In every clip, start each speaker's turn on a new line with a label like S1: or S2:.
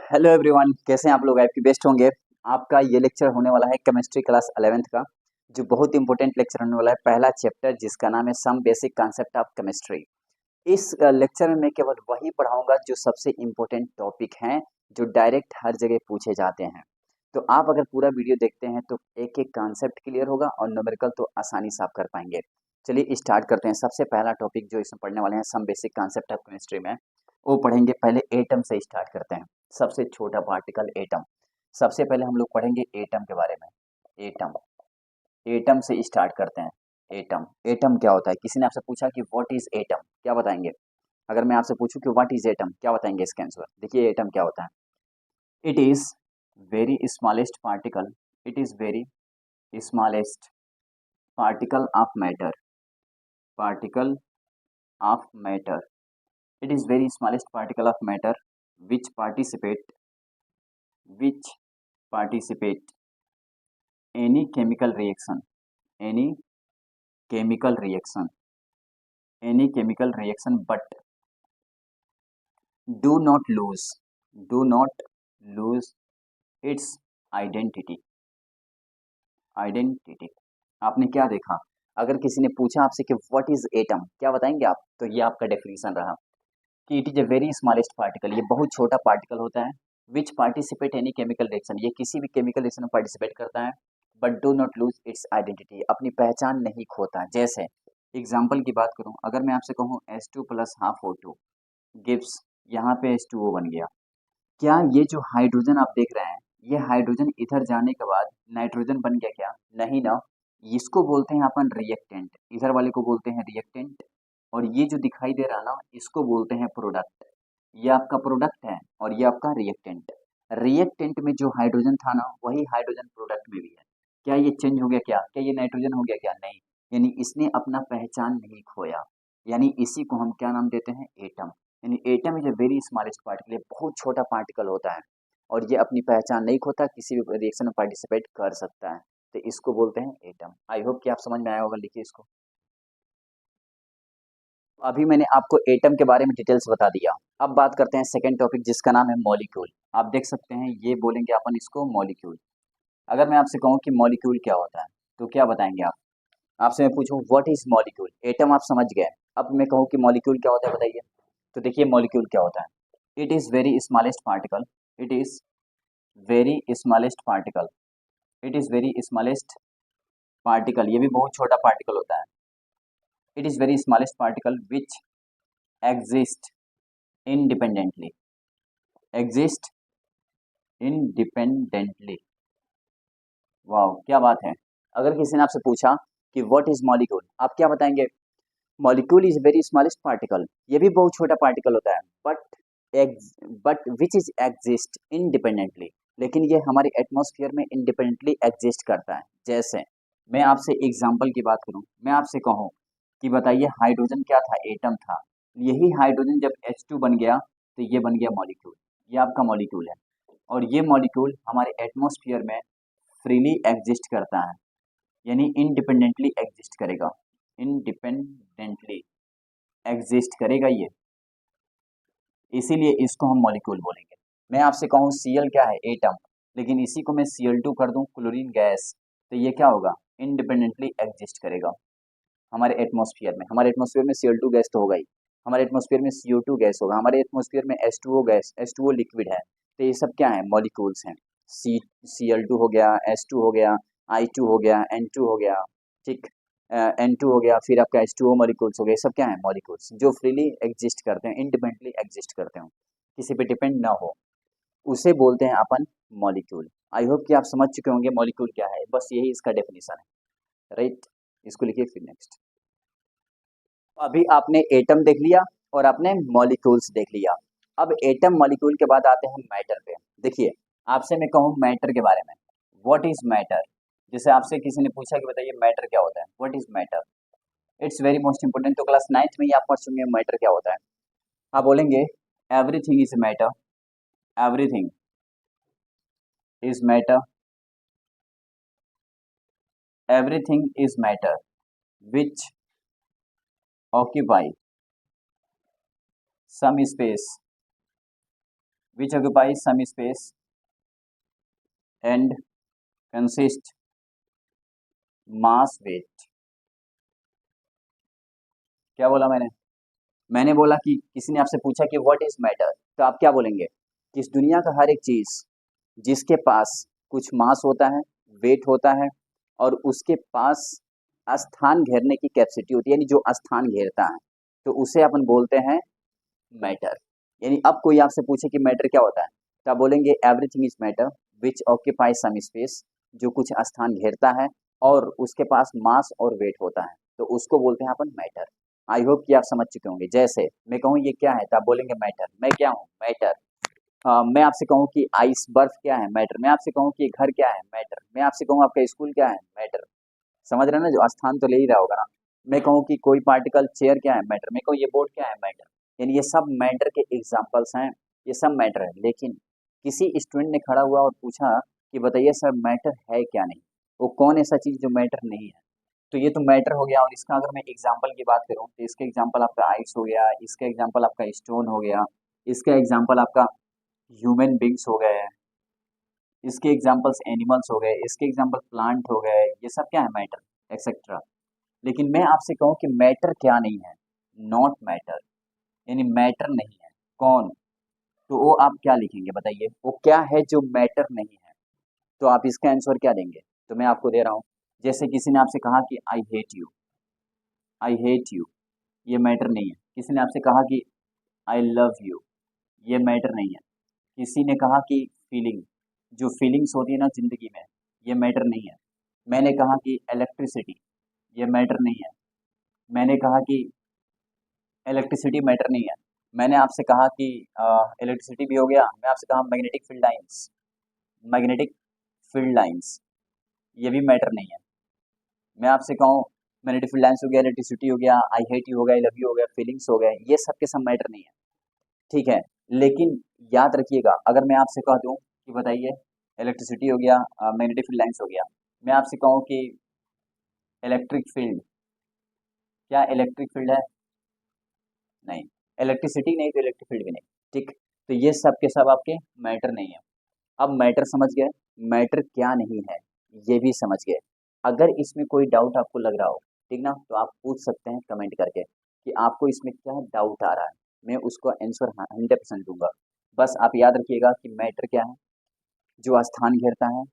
S1: Hello everyone, कैसे हैं आप लोग? आपकी बेस्ट होंगे। आपका ये लेक्चर होने वाला है केमिस्ट्री क्लास 11th का, जो बहुत इंपॉर्टेंट लेक्चर होने वाला है। पहला चैप्टर जिसका नाम है some basic concept of chemistry. इस लेक्चर में मैं केवल वही पढ़ाऊंगा जो सबसे इम्पोर्टेंट टॉपिक हैं, जो डायरेक्ट हर जगह पूछे जाते हैं। तो आप अगर पूरा वीडियो देखते हैं तो एक एक कॉन्सेप्ट क्लियर होगा और न्यूमेरिकल तो आसानी से आप कर पाएंगे। चलिए स्टार्ट करते हैं। सबसे पहला टॉपिक जो इसमें पढ़ने वाले हैं some basic concept of chemistry में, वो पढ़ेंगे। पहले एटम से स्टार्ट करते हैं। सबसे छोटा पार्टिकल एटम। सबसे पहले हम लोग पढ़ेंगे एटम के बारे में। एटम, एटम से स्टार्ट करते हैं। एटम, एटम क्या होता है? किसी ने आपसे पूछा कि व्हाट इज एटम, क्या बताएंगे? अगर मैं आपसे पूछूं कि व्हाट इज एटम, क्या बताएंगे इसका आंसर? देखिए एटम क्या होता है। It is very smallest particle. It is very smallest particle of matter. Particle of matter. It is very smallest particle of matter which participate which participate any chemical reaction, any chemical reaction, any chemical reaction, but do not lose do not lose its identity। Identity. आपने क्या देखा? अगर किसी ने पूछा आपसे कि what is atom, क्या बताएंगे आप? तो ये आपका डेफिनेशन रहा कि it is a very smallest particle. ये बहुत छोटा पार्टिकल होता है। विच पार्टिसिपेट एनी केमिकल रिएक्शन, ये किसी भी केमिकल रिएक्शन में पार्टिसिपेट करता है। But do not lose its identity, अपनी पहचान नहीं खोता। जैसे एग्जाम्पल की बात करूं, अगर मैं आपसे कहूं H2 plus half O2 gives, यहाँ पे H2O बन गया। क्या ये जो हाइड्रोजन आप देख रहे हैं, ये हाइड्रोजन इधर जाने के बाद नाइट्रोजन बन गया क्या? नहीं ना। इसको बोलते हैं अपन रिएक्टेंट, इधर वाले को बोलते हैं रिएक्टेंट। और ये जो दिखाई दे रहा ना, इसको बोलते हैं प्रोडक्ट। ये आपका प्रोडक्ट है और ये आपका रिएक्टेंट। रिएक्टेंट में जो हाइड्रोजन था ना, वही हाइड्रोजन प्रोडक्ट में भी है। क्या ये चेंज हो गया? क्या ये नाइट्रोजन हो गया? क्या नहीं। यानी इसने अपना पहचान नहीं खोया। यानी इसी को हम क्या नाम देते हैं? एटम। यानी atom is a very smallest particle, ये बहुत छोटा पार्टिकल होता है और ये अपनी पहचान नहीं खोता, किसी भी रिएक्शन में पार्टिसिपेट कर सकता है। तो इसको बोलते हैं एटम। आई होप कि आप समझ में आया होगा। लिखिए इसको। अभी मैंने आपको एटम के बारे में डिटेल्स बता दिया। अब बात करते हैं सेकेंड टॉपिक जिसका नाम है मॉलिक्यूल। आप देख सकते हैं, ये बोलेंगे अपन इसको मॉलिक्यूल। अगर मैं आपसे कहूँ कि मॉलिक्यूल क्या होता है, तो क्या बताएंगे आप? आपसे मैं पूछूं व्हाट इज मॉलिक्यूल, एटम आप समझ गए। अब मैं कहूँ कि मॉलिक्यूल क्या होता है, बताइए। तो देखिए मॉलिक्यूल क्या होता है। It is very smallest particle. It is very smallest particle. It is very smallest particle, ये भी बहुत छोटा पार्टिकल होता है। It is very smallest particle which exist independently, exist independently। वाह क्या बात है। अगर किसी ने आपसे पूछा कि व्हाट इज मॉलिक्यूल, आप क्या बताएंगे? Molecule is very smallest particle, ये भी बहुत छोटा पार्टिकल होता है। But which is exist independently, लेकिन ये हमारे एटमॉस्फेयर में इंडिपेंडेंटली एग्जिस्ट करता है। जैसे मैं आपसे एग्जांपल की बात करूं, मैं आपसे कहूं कि बताइए हाइड्रोजन क्या था? एटम था। यही हाइड्रोजन जब H2 बन गया तो ये बन गया मॉलिक्यूल। ये आपका मॉलिक्यूल है और ये मॉलिक्यूल हमारे एटमॉस्फेयर में फ्रीली एग्जिस्ट करता है, यानी इंडिपेंडेंटली एग्जिस्ट करेगा। इंडिपेंडेंटली एग्जिस्ट करेगा ये, इसीलिए इसको हम मॉलिक्यूल बोलेंगे। मैं आपसे कहूँ Cl क्या है? एटम। लेकिन इसी को मैं Cl2 कर दूं क्लोरीन गैस, तो ये क्या होगा? इंडिपेंडेंटली एग्जिस्ट करेगा हमारे एटमॉस्फेयर में। हमारे एटमॉस्फेयर में Cl2 गैस तो होगा ही, हमारे एटमॉस्फेयर में CO2 गैस होगा, हमारे एटमॉस्फेयर में H2O गैस, H2O लिक्विड है। तो ये सब क्या है? मॉलिक्यूल्स हैं। Cl2 हो गया, H2 हो गया, I2 हो गया, N2 हो गया, ठीक। N2 हो गया, फिर आपका H2O मॉलिक्यूल्स हो गए। सब क्या है? मॉलिक्यूल्स, जो फ्रीली एग्जिस्ट करते हैं, इंडिपेंडेंटली एग्जिस्ट करते हो, किसी पे डिपेंड ना हो, उसे बोलते हैं अपन मॉलिक्यूल। आई होप कि आप समझ चुके होंगे मॉलिक्यूल क्या है। बस यही इसका डेफिनेशन है, राइट। इसको लिखिए फिर नेक्स्ट। अभी आपने एटम देख लिया और आपने मॉलिक्यूल्स देख लिया। अब एटम मॉलिक्यूल के बाद आते हैं मैटर पे। देखिए आपसे मैं कहूँ मैटर के बारे में, व्हाट इज मैटर। जैसे आपसे किसी ने पूछा कि बताइए मैटर क्या होता है, what is matter. It's very most important. तो क्लास 9th में ही आप पढ़ चुके हैं मैटर क्या होता है। आप बोलेंगे everything is matter. Everything is matter. Everything is matter which occupy some space which occupies some space and consist mass weight. क्या बोला मैंने? मैंने बोला कि किसी ने आपसे पूछा कि व्हाट इज मैटर, तो आप क्या बोलेंगे कि इस दुनिया का हर एक चीज जिसके पास कुछ मास होता है, वेट होता है, और उसके पास स्थान घेरने की कैपेसिटी होती है, यानी जो स्थान घेरता है, तो उसे अपन बोलते हैं मैटर। यानी अब कोई आपसे पूछे कि मैटर क्या होता है, तो आप बोलेंगे everything is matter which occupy some space, जो कुछ स्थान घेरता है और उसके पास मास और वेट होता है, तो उसको बोलते हैं अपन मैटर। आई होप कि आप समझ चुके होंगे। जैसे मैं कहूँ ये क्या है, तो आप बोलेंगे मैटर। मैं क्या हूँ? मैटर। मैं आपसे कहूँ कि आइस बर्फ क्या है? मैटर। मैं आपसे कहूँ कि घर क्या है? मैटर। मैं आपसे कहूँ आपका स्कूल क्या है? मैटर। समझ रहे हो ना, जो स्थान तो ले ही रहा होगा ना। मैं कहूँ कि कोई पार्टिकल चेयर क्या है? मैटर। मैं कहूँ ये बोर्ड क्या है? मैटर। यानी ये सब मैटर के एग्जाम्पल्स हैं, ये सब मैटर है। लेकिन किसी स्टूडेंट ने खड़ा हुआ और पूछा कि बताइए सर मैटर है क्या? नहीं, वो कौन ऐसा चीज जो मैटर नहीं है? तो ये तो मैटर हो गया। और इसका अगर मैं एग्जाम्पल की बात करूँ तो इसका एग्जाम्पल आपका आइस हो गया, इसका एग्जाम्पल आपका स्टोन हो गया, इसका एग्जाम्पल आपका ह्यूमन बींग्स हो गए, इसके एग्जाम्पल्स एनिमल्स हो गए, इसके एग्जाम्पल प्लांट हो गए, ये सब क्या है? Matter etcetera. लेकिन मैं आपसे कहूँ कि मैटर क्या नहीं है? नॉट मैटर, यानी मैटर नहीं है। कौन? तो वो आप क्या लिखेंगे बताइए, वो क्या है जो मैटर नहीं है? तो आप इसका आंसर क्या देंगे? तो मैं आपको दे रहा हूँ। जैसे किसी ने आपसे कहा कि I hate you, I hate you, ये मैटर नहीं है। किसी ने आपसे कहा कि आई लव यू, ये मैटर नहीं है। किसी ने कहा कि फीलिंग, जो फीलिंग्स होती है ना जिंदगी में, ये मैटर नहीं है। मैंने कहा कि इलेक्ट्रिसिटी, ये मैटर नहीं है। मैंने कहा कि इलेक्ट्रिसिटी मैटर नहीं है। मैंने आपसे कहा कि इलेक्ट्रिसिटी भी हो गया। मैं आपसे कहा magnetic field lines, magnetic field lines, ये भी मैटर नहीं है। मैं आपसे कहूँ मैग्नेटिक फील्ड लाइंस हो गया, इलेक्ट्रिसिटी हो गया, आई हेट यू हो गया, आई लव यू हो गया, फीलिंग्स हो गए, ये सब के सब मैटर नहीं है। ठीक है। लेकिन याद रखिएगा, अगर मैं आपसे कह दूं कि बताइए इलेक्ट्रिसिटी हो गया, मैग्नेटिक फील्ड लाइंस हो गया, मैं आपसे कहूँ कि इलेक्ट्रिक फील्ड, क्या इलेक्ट्रिक फील्ड है? नहीं। इलेक्ट्रिसिटी नहीं तो इलेक्ट्रिक फील्ड भी नहीं। ठीक। तो ये सब के सब आपके मैटर नहीं है। अब मैटर समझ गए, मैटर क्या नहीं है ये भी समझ गए। अगर इसमें कोई डाउट आपको लग रहा हो, ठीक ना, तो आप पूछ सकते हैं कमेंट करके कि आपको इसमें क्या डाउट आ रहा है। मैं उसको आंसर 100% दूंगा। बस आप याद रखिएगा कि मैटर क्या है? जो स्थान घेरता है,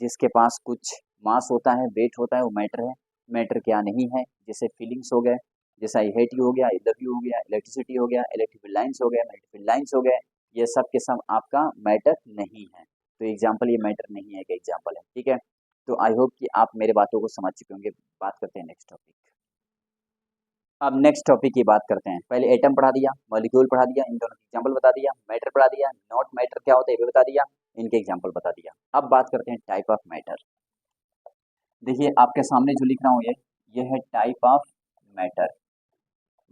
S1: जिसके पास कुछ मास होता है, वेट होता है, वो मैटर है। मैटर क्या नहीं है? जैसे फीलिंग्स हो गए, जैसे आई हेट यू हो गया, आई लव यू हो गया, इलेक्ट्रिसिटी हो गया, इलेक्ट्रिकल लाइंस हो गया, मैग्नेटिक लाइंस हो गए, ये सब के सब आपका मैटर नहीं है। तो एग्जाम्पल ये मैटर नहीं है का एग्जाम्पल है। ठीक है। तो आई होप कि आप मेरे बातों को समझ चुके होंगे। बात करते हैं नेक्स्ट टॉपिक। अब नेक्स्ट टॉपिक की बात करते हैं। पहले एटम पढ़ा दिया, मॉलिक्यूल पढ़ा दिया, इन दोनों के एग्जाम्पल बता दिया, मैटर पढ़ा दिया, नॉट मैटर क्या होता है ये भी बता दिया, इनके एग्जाम्पल बता दिया। अब बात करते हैं टाइप ऑफ मैटर। देखिए आपके सामने जो लिख रहा हूँ ये है टाइप ऑफ मैटर।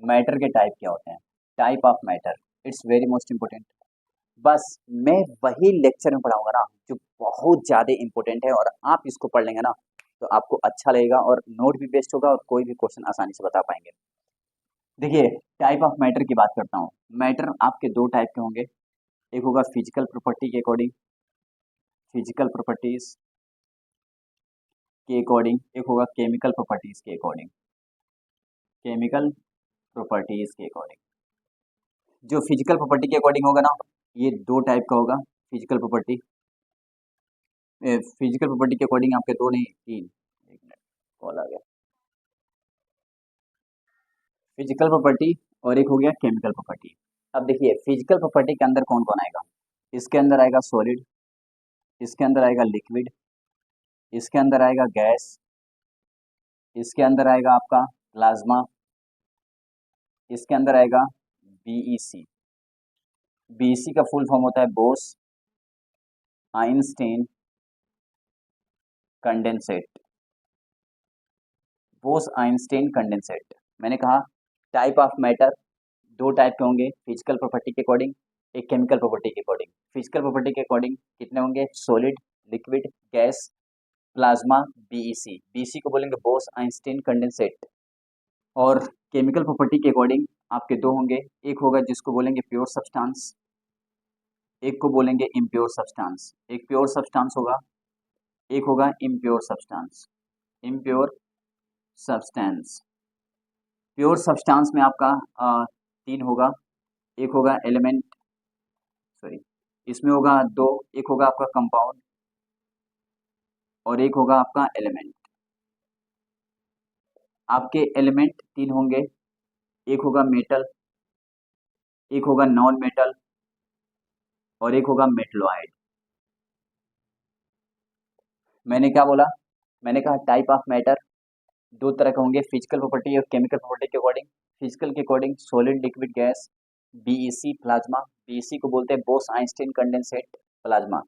S1: मैटर के टाइप क्या होते हैं? Type of matter, it's very most important. बस मैं वही लेक्चर में पढ़ाऊंगा ना जो बहुत ज़्यादा इंपॉर्टेंट है, और आप इसको पढ़ लेंगे ना तो आपको अच्छा लगेगा और नोट भी बेस्ट होगा और कोई भी क्वेश्चन आसानी से बता पाएंगे। देखिए टाइप ऑफ मैटर की बात करता हूँ। मैटर आपके दो टाइप के होंगे। एक होगा फिजिकल प्रॉपर्टी के अकॉर्डिंग, फिजिकल प्रॉपर्टीज के अकॉर्डिंग, एक होगा केमिकल प्रॉपर्टीज के अकॉर्डिंग, केमिकल प्रॉपर्टीज के अकॉर्डिंग। जो फिजिकल प्रॉपर्टी के अकॉर्डिंग होगा ना, ये दो टाइप का होगा। फिजिकल प्रॉपर्टी, फिजिकल प्रॉपर्टी के अकॉर्डिंग आपके दो नहीं तीन, एक मिनट कॉल आ गया। फिजिकल प्रॉपर्टी और एक हो गया केमिकल प्रॉपर्टी। अब देखिए फिजिकल प्रॉपर्टी के अंदर कौन कौन आएगा? इसके अंदर आएगा सॉलिड, इसके अंदर आएगा लिक्विड, इसके अंदर आएगा गैस, इसके अंदर आएगा आपका प्लाज्मा, इसके अंदर आएगा बीईसी। बीईसी का फुल फॉर्म होता है Bose Einstein condensate, Bose Einstein condensate. मैंने कहा टाइप ऑफ मैटर दो टाइप के होंगे, फिजिकल प्रॉपर्टी के अकॉर्डिंग, एक केमिकल प्रॉपर्टी के अकॉर्डिंग। फिजिकल प्रॉपर्टी के अकॉर्डिंग कितने होंगे? Solid, liquid, gas, plasma, BEC. BEC को बोलेंगे बोस आइंस्टीन कंडेंसेट। और केमिकल प्रॉपर्टी के अकॉर्डिंग आपके दो होंगे, एक होगा जिसको बोलेंगे प्योर सब्सटेंस, एक को बोलेंगे इम्प्योर सब्सटेंस। एक प्योर सब्सटेंस होगा, एक होगा impure substance. Impure substance, pure substance में आपका तीन होगा। एक होगा एलिमेंट, सॉरी, इसमें होगा दो, एक होगा आपका कंपाउंड और एक होगा आपका एलिमेंट। आपके एलिमेंट तीन होंगे, एक होगा मेटल, एक होगा नॉन मेटल और एक होगा मेटलॉइड। मैंने क्या बोला, मैंने कहा टाइप ऑफ मैटर दो तरह के होंगे, फिजिकल प्रॉपर्टी और केमिकल प्रॉपर्टी के अकॉर्डिंग। फिजिकल के according solid, liquid, gas, BEC, plasma. BEC को बोलते हैं बोस आइंस्टीन कंडेंसेट प्लाज्मा।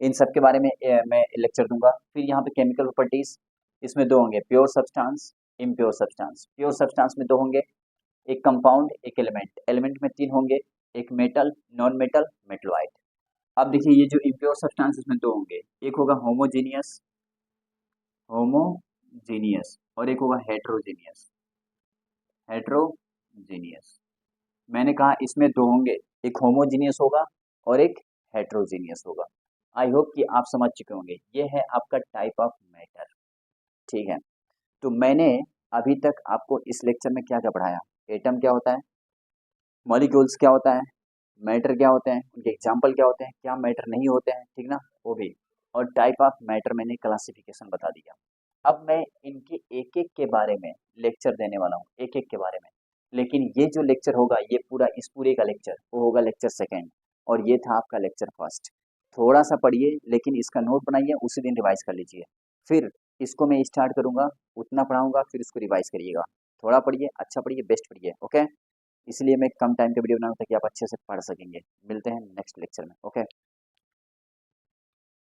S1: इन सब के बारे में मैं लेक्चर दूंगा। फिर यहाँ पे केमिकल प्रॉपर्टीज, इसमें दो होंगे, pure substance, impure substance. Pure substance में दो होंगे, एक कंपाउंड, एक एलिमेंट। एलिमेंट में तीन होंगे, एक मेटल, नॉन मेटल, मेटलॉइड। अब देखिए ये जो इम्प्योर सब्सटेंस इसमें दो होंगे, एक होगा होमोजीनियस, होमोजीनियस और एक होगा हेट्रोजीनियस, हेट्रोजीनियस। मैंने कहा इसमें दो होंगे, एक होमोजीनियस होगा और एक हेट्रोजीनियस होगा। आई होप कि आप समझ चुके होंगे, ये है आपका टाइप ऑफ मैटर। ठीक है, तो मैंने अभी तक आपको इस लेक्चर में क्या क्या पढ़ाया, एटम क्या होता है, मॉलिक्यूल्स क्या होता है, मैटर क्या होते हैं, उनके एग्जाम्पल क्या होते हैं, क्या मैटर नहीं होते हैं, ठीक ना, वो भी, और टाइप ऑफ मैटर मैंने क्लासिफिकेशन बता दिया। अब मैं इनके एक एक के बारे में लेक्चर देने वाला हूँ, एक एक के बारे में। लेकिन ये जो लेक्चर होगा, ये पूरा इस पूरे का लेक्चर वो होगा लेक्चर सेकेंड, और ये था आपका लेक्चर फर्स्ट। थोड़ा सा पढ़िए, लेकिन इसका नोट बनाइए, उसी दिन रिवाइज कर लीजिए। फिर इसको मैं स्टार्ट करूँगा, उतना पढ़ाऊँगा, फिर इसको रिवाइज करिएगा। थोड़ा पढ़िए, अच्छा पढ़िए, बेस्ट पढ़िए, ओके। इसलिए मैं कम टाइम के वीडियो बनाऊँ ताकि आप अच्छे से पढ़ सकेंगे। मिलते हैं नेक्स्ट लेक्चर में, ओके।